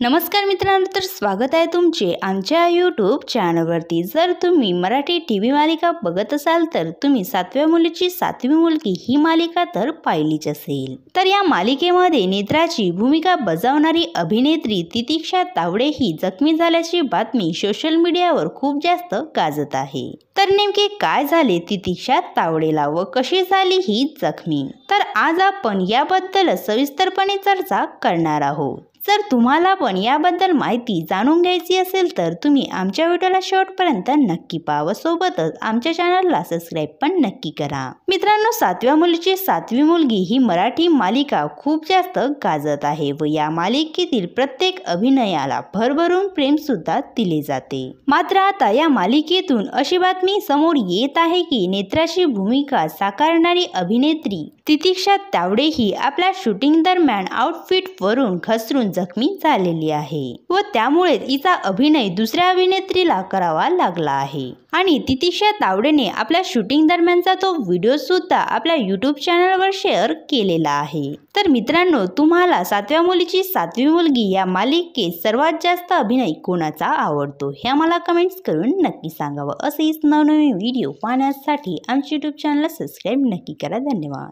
नमस्कार मित्रांनो, तर स्वागत आहे तुमचे आमच्या यूट्यूब चॅनलवरती। जर तुम्ही मराठी टीव्ही मालिका बघत असाल तर तुम्ही सातव्या मुलीची सातवी मुलगी ही मालिका तर पाहिलीच असेल। तर या मालिकेमध्ये नेत्राची भूमिका बजावणारी अभिनेत्री तितिक्षा तावडे ही जखमी झाल्याची बातमी सोशल मीडियावर खूप जास्त गाजत आहे। तर नेमके काय झाले तितिक्षा तावडेला व कशी झाली ही जखमी, तर आज आपण याबद्दल सविस्तरपणे चर्चा करणार आहोत। जर तुम्हाला पण याबद्दल माहिती जाणून घ्यायची असेल तर तुम्ही आमच्या व्हिडिओला शेवटपर्यंत नक्की पाहा, सोबतच आमच्या चॅनलला सबस्क्राईब पण नक्की करा। मित्रांनो, सातव्या मुलीची सातवी मुलगी ही मराठी मालिका खूप जास्त गाजत आहे व या मालिकेतील प्रत्येक अभिनयाला भरभरून प्रेम सुद्धा दिले जाते। मात्र आता या मालिकेतून अशी बातमी समोर येत आहे की नेत्राची भूमिका साकारणारी अभिनेत्री तितिक्षा तावडे ही आपल्या शूटिंग दरम्यान आउटफिट वरून घसरून जखमी झालेली आहे व त्यामुळे तिचा अभिनय दुसऱ्या अभिनेत्रीला करावा लागला आहे। आणि तितिक्षा तावडेने आपल्या शूटिंग दरम्यानचा तो व्हिडिओ सुद्धा आपल्या यूट्यूब चॅनलवर शेअर केलेला आहे। तर मित्रांनो, तुम्हाला सातव्या मुलीची सातवी मुलगी या मालिकेत सर्वात जास्त अभिनय कोणाचा आवडतो हे आम्हाला कमेंट्स करून नक्की सांगावं। असेच नवनवीन व्हिडिओ पाहण्यासाठी आमच्या यूट्यूब चॅनलला सबस्क्राईब नक्की करा। धन्यवाद।